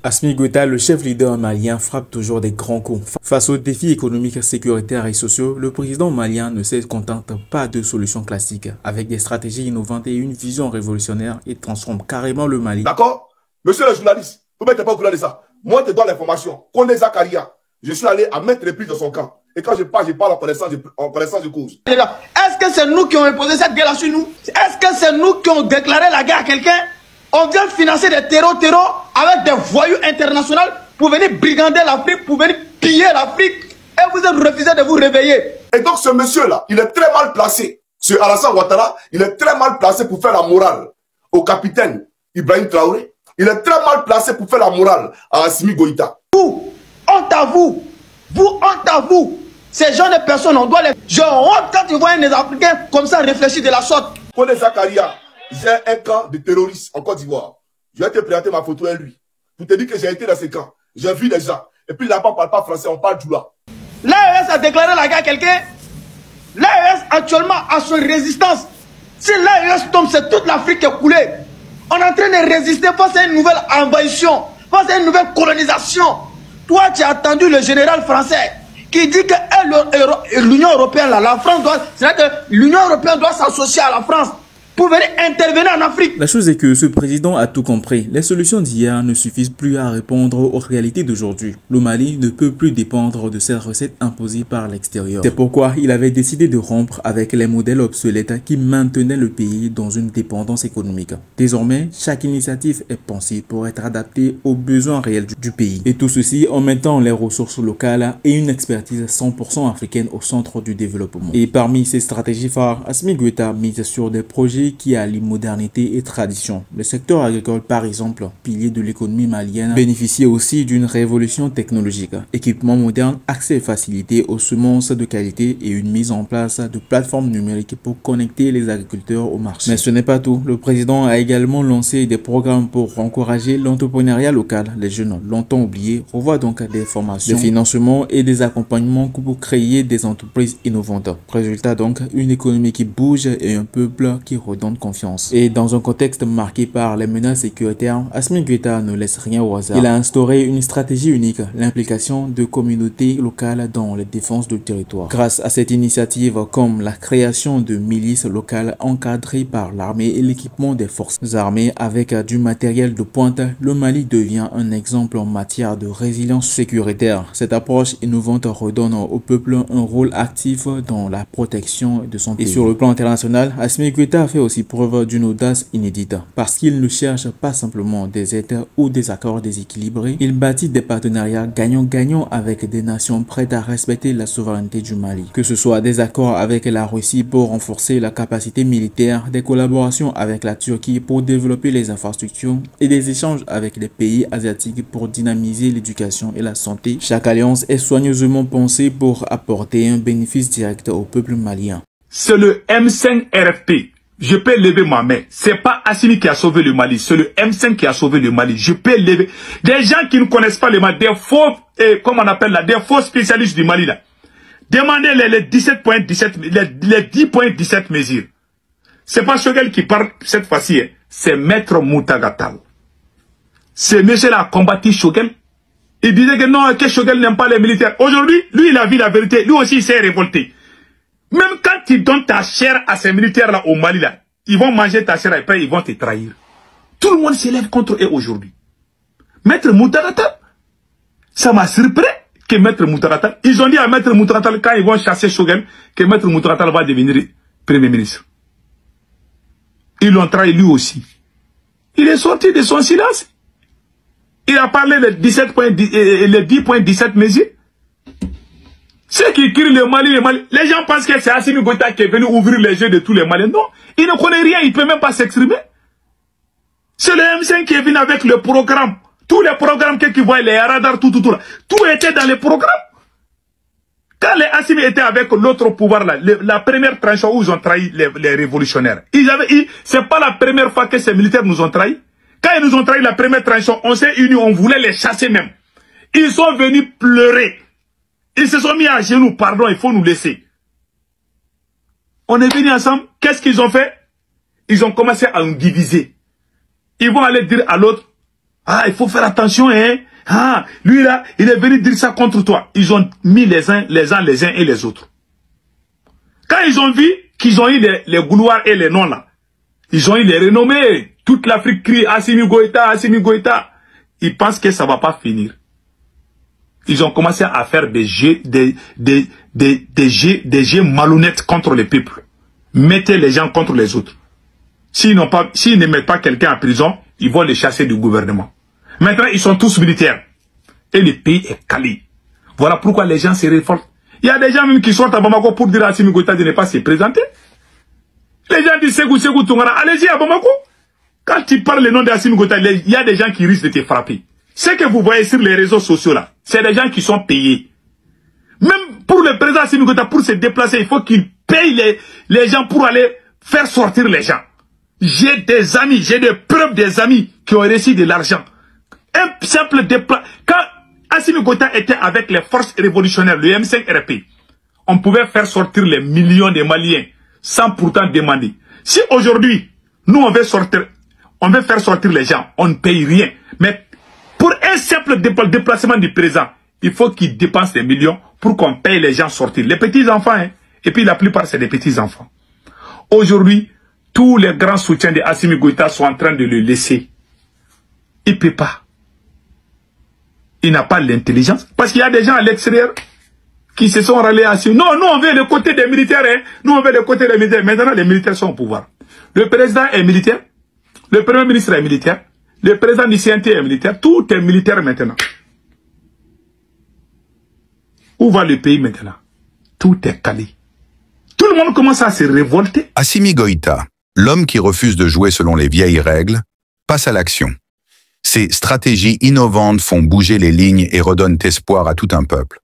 Assimi Goïta, le chef leader malien, frappe toujours des grands coups. Face aux défis économiques, sécuritaires et sociaux, le président malien ne se contente pas de solutions classiques. Avec des stratégies innovantes et une vision révolutionnaire, il transforme carrément le Mali. D'accord? Monsieur le journaliste, vous ne mettez pas au courant de ça. Moi, je te donne l'information. Connais Zakaria. Je suis allé à mettre les prix de son camp. Et quand je parle en connaissance de cause. Est-ce que c'est nous qui avons imposé cette guerre sur nous? Est-ce que c'est nous qui avons déclaré la guerre à quelqu'un? On vient financer des terrors avec des voyous internationaux pour venir brigander l'Afrique, pour venir piller l'Afrique. Et vous êtes refusé de vous réveiller. Et donc ce monsieur-là, il est très mal placé. Ce Alassane Ouattara, il est très mal placé pour faire la morale au capitaine Ibrahim Traoré. Il est très mal placé pour faire la morale à Assimi Goïta. Vous, honte à vous. Vous, honte à vous. Ces gens de personnes, on doit les... Je honte quand tu vois des Africains comme ça réfléchir de la sorte. Connais Zakaria. J'ai un camp de terroristes en Côte d'Ivoire. Je vais te présenter ma photo à lui. Pour te dire que j'ai été dans ces camps. J'ai vu les gens. Et puis là-bas, on ne parle pas français, on parle Djoula. L'AES a déclaré la guerre à quelqu'un. L'AES actuellement a son résistance. Si l'AES tombe, c'est toute l'Afrique qui est coulée. On est en train de résister face à une nouvelle envahissement, face à une nouvelle colonisation. Toi, tu as attendu le général français qui dit que l'Union européenne, la France doit... C'est-à-dire que l'Union européenne doit s'associer à la France pour venir intervenir en Afrique. La chose est que ce président a tout compris. Les solutions d'hier ne suffisent plus à répondre aux réalités d'aujourd'hui. Le Mali ne peut plus dépendre de ces recettes imposées par l'extérieur. C'est pourquoi il avait décidé de rompre avec les modèles obsolètes qui maintenaient le pays dans une dépendance économique. Désormais, chaque initiative est pensée pour être adaptée aux besoins réels du pays. Et tout ceci en mettant les ressources locales et une expertise 100% africaine au centre du développement. Et parmi ces stratégies phares, Assimi Goïta mise sur des projets qui allient modernité et tradition. Le secteur agricole, par exemple, pilier de l'économie malienne, bénéficie aussi d'une révolution technologique. Équipements modernes, accès facilité aux semences de qualité et une mise en place de plateformes numériques pour connecter les agriculteurs au marché. Mais ce n'est pas tout. Le président a également lancé des programmes pour encourager l'entrepreneuriat local. Les jeunes, longtemps oubliés, revoient donc des formations, des financements et des accompagnements pour créer des entreprises innovantes. Résultat donc, une économie qui bouge et un peuple qui redonne confiance. Et dans un contexte marqué par les menaces sécuritaires, Assimi Goïta ne laisse rien au hasard. Il a instauré une stratégie unique, l'implication de communautés locales dans la défense du territoire. Grâce à cette initiative, comme la création de milices locales encadrées par l'armée et l'équipement des forces armées avec du matériel de pointe, le Mali devient un exemple en matière de résilience sécuritaire. Cette approche innovante redonne au peuple un rôle actif dans la protection de son pays. Et sur le plan international, Assimi Goïta a fait aussi preuve d'une audace inédite, parce qu'il ne cherche pas simplement des aides ou des accords déséquilibrés, il bâtit des partenariats gagnant-gagnant avec des nations prêtes à respecter la souveraineté du Mali. Que ce soit des accords avec la Russie pour renforcer la capacité militaire, des collaborations avec la Turquie pour développer les infrastructures et des échanges avec les pays asiatiques pour dynamiser l'éducation et la santé, chaque alliance est soigneusement pensée pour apporter un bénéfice direct au peuple malien. C'est le M5 RFP. Je peux lever ma main. C'est pas Assimi qui a sauvé le Mali, c'est le M5 qui a sauvé le Mali. Je peux lever. Des gens qui ne connaissent pas le Mali, des faux, comment on appelle là, des faux spécialistes du Mali là. Demandez les 17.17, les 10.17 mesures. C'est pas Choguel qui parle cette fois-ci, hein. C'est Maître Moutagatal. Ce monsieur-là a combattu Choguel. Il disait que non, que Choguel n'aime pas les militaires. Aujourd'hui, lui, il a vu la vérité. Lui aussi, il s'est révolté. Même quand tu donnes ta chair à ces militaires-là au Mali, là, ils vont manger ta chair et après ils vont te trahir. Tout le monde s'élève contre eux aujourd'hui. Maître Moutagatal, ça m'a surpris que Maître Moutagatal, ils ont dit à Maître Moutagatal quand ils vont chasser Choguel, que Maître Moutagatal va devenir Premier ministre. Ils l'ont trahi lui aussi. Il est sorti de son silence. Il a parlé les 10.17 mesures. Ceux qui crient le Mali, les gens pensent que c'est Assimi Goïta qui est venu ouvrir les yeux de tous les Maliens. Non, il ne connaît rien, il ne peut même pas s'exprimer. C'est le M5 qui est venu avec le programme. Tous les programmes qu'ils voient, les radars, tout était dans les programmes. Quand les Assimi étaient avec l'autre pouvoir là, la première tranche où ils ont trahi les révolutionnaires, c'est pas la première fois que ces militaires nous ont trahis. Quand ils nous ont trahi la première tranche, on s'est unis, on voulait les chasser même. Ils sont venus pleurer. Ils se sont mis à genoux, pardon, il faut nous laisser. On est venus ensemble, qu'est-ce qu'ils ont fait? Ils ont commencé à nous diviser. Ils vont aller dire à l'autre, Ah, il faut faire attention, hein. Ah, lui là, il est venu dire ça contre toi. Ils ont mis les uns et les autres. Quand ils ont vu qu'ils ont eu les gouloirs et les noms là, ils ont eu les renommées. Toute l'Afrique crie Assimi Goïta, Assimi Goïta. Ils pensent que ça va pas finir. Ils ont commencé à faire des jeux malhonnêtes contre le peuple. Mettez les gens contre les autres. S'ils ne mettent pas quelqu'un en prison, ils vont les chasser du gouvernement. Maintenant, ils sont tous militaires. Et le pays est calé. Voilà pourquoi les gens se révoltent. Il y a des gens même qui sortent à Bamako pour dire à Assimi Goïta de ne pas se présenter. Les gens disent Ségou Toungara, allez-y à Bamako. Quand tu parles le nom d'Assimi Goïta, il y a des gens qui risquent de te frapper. Ce que vous voyez sur les réseaux sociaux là, c'est des gens qui sont payés. Même pour le président Assimi Goïta, pour se déplacer, il faut qu'il paye les gens pour aller faire sortir les gens. J'ai des amis, j'ai des preuves des amis qui ont reçu de l'argent. Un simple déplacement. Quand Assimi Goïta était avec les forces révolutionnaires, le M5 RP, on pouvait faire sortir les millions de Maliens sans pourtant demander. Si aujourd'hui, nous on veut faire sortir les gens, on ne paye rien. Mais pour un simple déplacement du président, il faut qu'il dépense des millions pour qu'on paye les gens sortir. Les petits-enfants, hein. Et puis la plupart, c'est des petits-enfants. Aujourd'hui, tous les grands soutiens de Assimi Goïta sont en train de le laisser. Il ne peut pas. Il n'a pas l'intelligence. Parce qu'il y a des gens à l'extérieur qui se sont ralliés à Assimi. Non, nous on veut le côté des militaires. Hein. Nous on veut le côté des militaires. Maintenant, les militaires sont au pouvoir. Le président est militaire. Le premier ministre est militaire. Le président du CNT est militaire. Tout est militaire maintenant. Où va le pays maintenant? Tout est calé. Tout le monde commence à se révolter. Assimi Goïta, l'homme qui refuse de jouer selon les vieilles règles, passe à l'action. Ses stratégies innovantes font bouger les lignes et redonnent espoir à tout un peuple.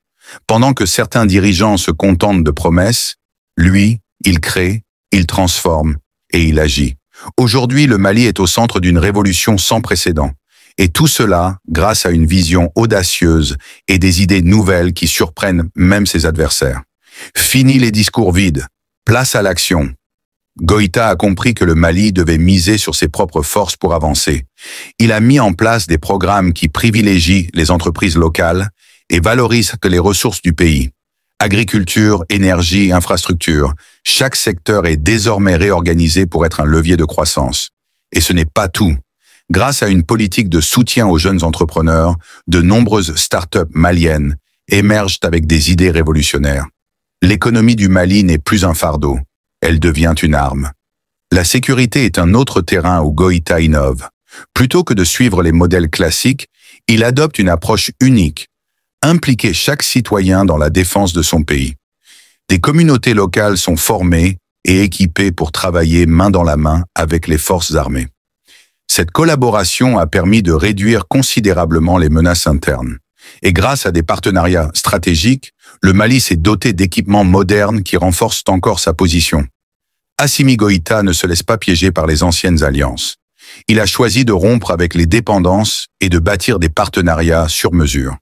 Pendant que certains dirigeants se contentent de promesses, lui, il crée, il transforme et il agit. Aujourd'hui, le Mali est au centre d'une révolution sans précédent. Et tout cela grâce à une vision audacieuse et des idées nouvelles qui surprennent même ses adversaires. Fini les discours vides, place à l'action. Goïta a compris que le Mali devait miser sur ses propres forces pour avancer. Il a mis en place des programmes qui privilégient les entreprises locales et valorisent les ressources du pays. Agriculture, énergie, infrastructure, chaque secteur est désormais réorganisé pour être un levier de croissance. Et ce n'est pas tout. Grâce à une politique de soutien aux jeunes entrepreneurs, de nombreuses start-up maliennes émergent avec des idées révolutionnaires. L'économie du Mali n'est plus un fardeau, elle devient une arme. La sécurité est un autre terrain où Goïta innove. Plutôt que de suivre les modèles classiques, il adopte une approche unique, impliquer chaque citoyen dans la défense de son pays. Des communautés locales sont formées et équipées pour travailler main dans la main avec les forces armées. Cette collaboration a permis de réduire considérablement les menaces internes. Et grâce à des partenariats stratégiques, le Mali s'est doté d'équipements modernes qui renforcent encore sa position. Assimi Goïta ne se laisse pas piéger par les anciennes alliances. Il a choisi de rompre avec les dépendances et de bâtir des partenariats sur mesure.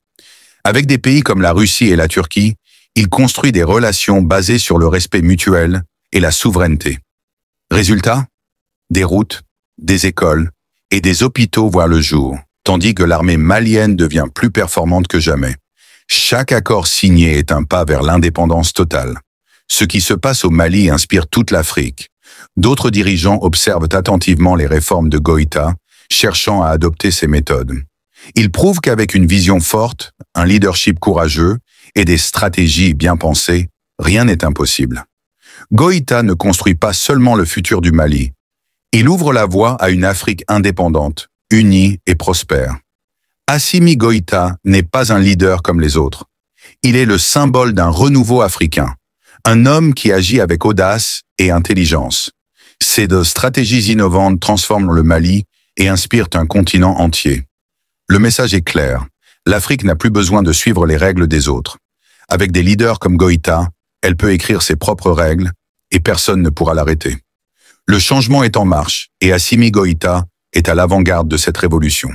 Avec des pays comme la Russie et la Turquie, il construit des relations basées sur le respect mutuel et la souveraineté. Résultat, des routes, des écoles et des hôpitaux voient le jour, tandis que l'armée malienne devient plus performante que jamais. Chaque accord signé est un pas vers l'indépendance totale. Ce qui se passe au Mali inspire toute l'Afrique. D'autres dirigeants observent attentivement les réformes de Goïta, cherchant à adopter ses méthodes. Il prouve qu'avec une vision forte, un leadership courageux et des stratégies bien pensées, rien n'est impossible. Goïta ne construit pas seulement le futur du Mali. Il ouvre la voie à une Afrique indépendante, unie et prospère. Assimi Goïta n'est pas un leader comme les autres. Il est le symbole d'un renouveau africain, un homme qui agit avec audace et intelligence. Ses stratégies innovantes transforment le Mali et inspirent un continent entier. Le message est clair, l'Afrique n'a plus besoin de suivre les règles des autres. Avec des leaders comme Goïta, elle peut écrire ses propres règles et personne ne pourra l'arrêter. Le changement est en marche et Assimi Goïta est à l'avant-garde de cette révolution.